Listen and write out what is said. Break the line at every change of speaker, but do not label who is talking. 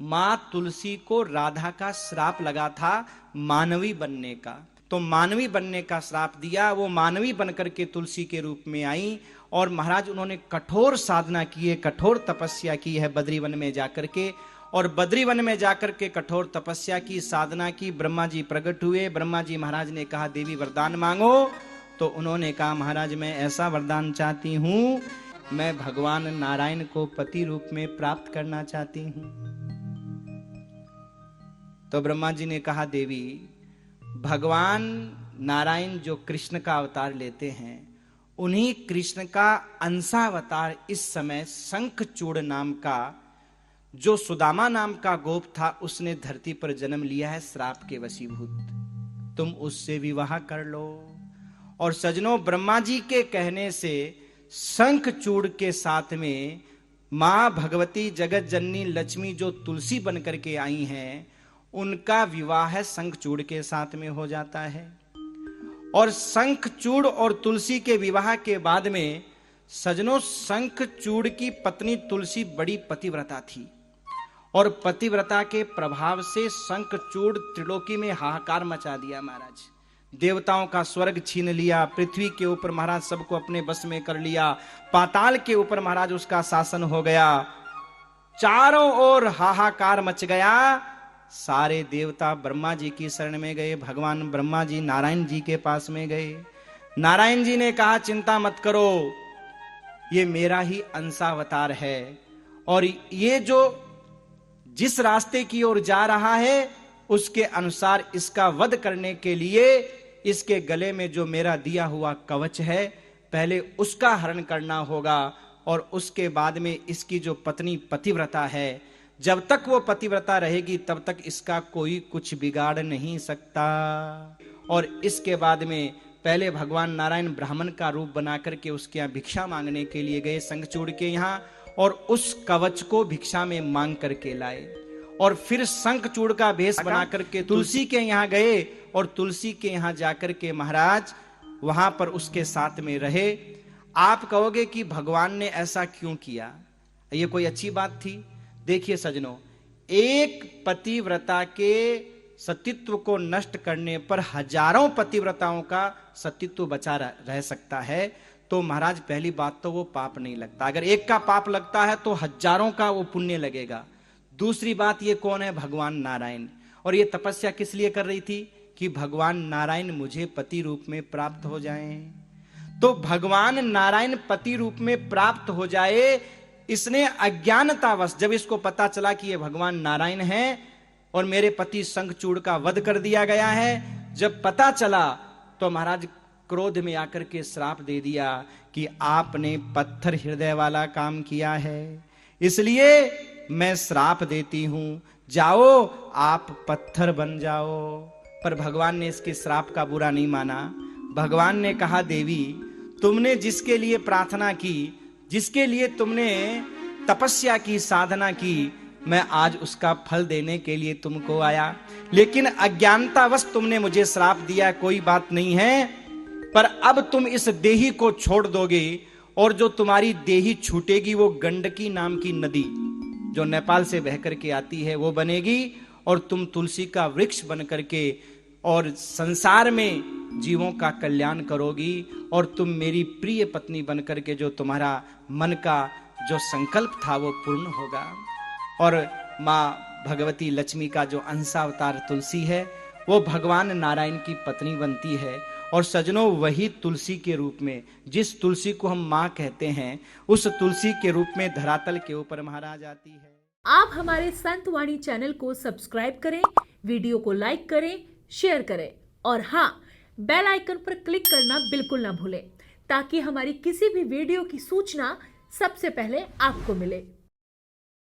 माँ तुलसी को राधा का श्राप लगा था मानवी बनने का, तो मानवी बनने का श्राप दिया। वो मानवी बनकर के तुलसी के रूप में आई और महाराज उन्होंने कठोर साधना की है, कठोर तपस्या की है बद्रीवन में जाकर के। और बद्रीवन में जाकर के कठोर तपस्या की, साधना की। ब्रह्मा जी प्रकट हुए। ब्रह्मा जी महाराज ने कहा देवी वरदान मांगो। तो उन्होंने कहा महाराज मैं ऐसा वरदान चाहती हूं, मैं भगवान नारायण को पति रूप में प्राप्त करना चाहती हूं। तो ब्रह्मा जी ने कहा देवी, भगवान नारायण जो कृष्ण का अवतार लेते हैं, उन्हीं कृष्ण का अंशावतार इस समय शंखचूड़ नाम का, जो सुदामा नाम का गोप था, उसने धरती पर जन्म लिया है श्राप के वशीभूत। तुम उससे विवाह कर लो। और सजनों, ब्रह्मा जी के कहने से शंखचूड़ के साथ में मां भगवती जगत जननी लक्ष्मी जो तुलसी बनकर के आई हैं, उनका विवाह शंखचूड़ के साथ में हो जाता है। और शंखचूड़ और तुलसी के विवाह के बाद में सजनों, शंखचूड़ की पत्नी तुलसी बड़ी पतिव्रता थी और पतिव्रता के प्रभाव से शंखचूड़ त्रिलोकी में हाहाकार मचा दिया महाराज। देवताओं का स्वर्ग छीन लिया, पृथ्वी के ऊपर महाराज सबको अपने बस में कर लिया, पाताल के ऊपर महाराज उसका शासन हो गया, चारों ओर हाहाकार मच गया। सारे देवता ब्रह्मा जी की शरण में गए, भगवान ब्रह्मा जी नारायण जी के पास में गए। नारायण जी ने कहा चिंता मत करो, ये मेरा ही अंशावतार है और ये जो जिस रास्ते की ओर जा रहा है उसके अनुसार इसका वध करने के लिए इसके गले में जो मेरा दिया हुआ कवच है, पहले उसका हरण करना होगा और उसके बाद में इसकी जो पत्नी पतिव्रता है, जब तक वो पतिव्रता रहेगी तब तक इसका कोई कुछ बिगाड़ नहीं सकता। और इसके बाद में पहले भगवान नारायण ब्राह्मण का रूप बना करके उसके यहाँ भिक्षा मांगने के लिए गए शंखचूड़ के यहाँ, और उस कवच को भिक्षा में मांग करके लाए। और फिर शंखचूड़ का भेष बना करके तुलसी के यहाँ गए और तुलसी के यहाँ जाकर के महाराज वहां पर उसके साथ में रहे। आप कहोगे कि भगवान ने ऐसा क्यों किया, ये कोई अच्छी बात थी? देखिए सजनों, एक पतिव्रता के सतीत्व को नष्ट करने पर हजारों पतिव्रताओं का सतीत्व बचा रह सकता है। तो महाराज पहली बात तो वो पाप नहीं लगता, अगर एक का पाप लगता है तो हजारों का वो पुण्य लगेगा। दूसरी बात, ये कौन है? भगवान नारायण। और ये तपस्या किस लिए कर रही थी? कि भगवान नारायण मुझे पति रूप में प्राप्त हो जाएं। तो भगवान नारायण पति रूप में प्राप्त हो जाए, इसने अज्ञानतावश, जब इसको पता चला कि ये भगवान नारायण हैं और मेरे पति शंखचूड़ का वध कर दिया गया है, जब पता चला तो महाराज क्रोध में आकर के श्राप दे दिया कि आपने पत्थर हृदय वाला काम किया है, इसलिए मैं श्राप देती हूं, जाओ आप पत्थर बन जाओ। पर भगवान ने इसके श्राप का बुरा नहीं माना। भगवान ने कहा देवी, तुमने जिसके लिए प्रार्थना की, जिसके लिए तुमने तपस्या की, साधना की, मैं आज उसका फल देने के लिए तुमको आया, लेकिन अज्ञानतावश तुमने मुझे श्राप दिया, कोई बात नहीं है। पर अब तुम इस देही को छोड़ दोगे और जो तुम्हारी देही छूटेगी वो गंडकी नाम की नदी जो नेपाल से बह करके आती है वो बनेगी, और तुम तुलसी का वृक्ष बन करके और संसार में जीवों का कल्याण करोगी, और तुम मेरी प्रिय पत्नी बन करके जो तुम्हारा मन का जो संकल्प था वो पूर्ण होगा। और माँ भगवती लक्ष्मी का जो अंशावतार तुलसी है वो भगवान नारायण की पत्नी बनती है। और सजनों, वही तुलसी के रूप में, जिस तुलसी को हम माँ कहते हैं, उस तुलसी के रूप में धरातल के ऊपर महाराज आती है।
आप हमारे संतवाणी चैनल को सब्सक्राइब करें, वीडियो को लाइक करें, शेयर करें और हाँ, बेल आइकन पर क्लिक करना बिल्कुल ना भूलें, ताकि हमारी किसी भी वीडियो की सूचना सबसे पहले आपको मिले।